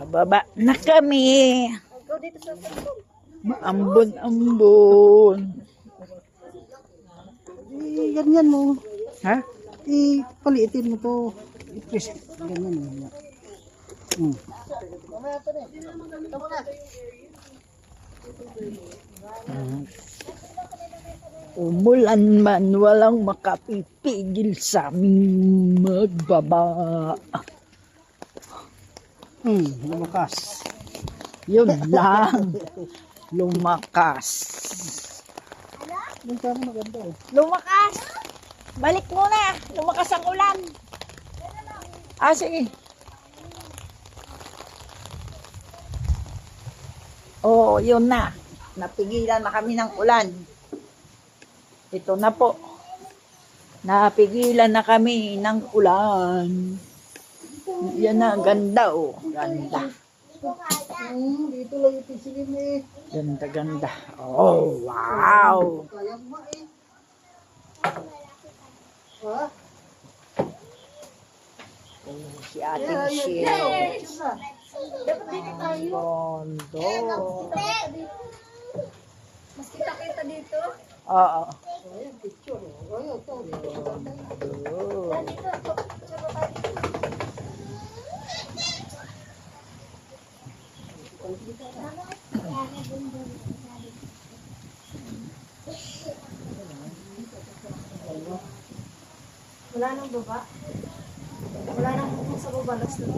Baba na kami. Go dito sa Ambon-ambon. Ganyan mo. Ha? Paliitin mo to. I-press. Ganyan mo. Umulan man, walang makapipigil sa aming magbaba. Lumakas. Yun lang. Lumakas. Yung kamo maganda eh. Lumakas! Balik muna! Lumakas ang ulan! Ah, sige. Oo, yun na. Napigilan na kami ng ulan. Ito na po. Napigilan na kami ng ulan. Yan na, ganda oh. Ganda. Dito lang yung pisilin eh. Ganda, ganda. Oh, wow! Kaya mo eh. Ha? Oh, si Ate Michelle. Dapat dito tayo. Bondo. Mas kita-kita dito. Oo. Ayan, picture. Ayan, ito. Wala nang baba. Wala nang bubong sa baba. Last na.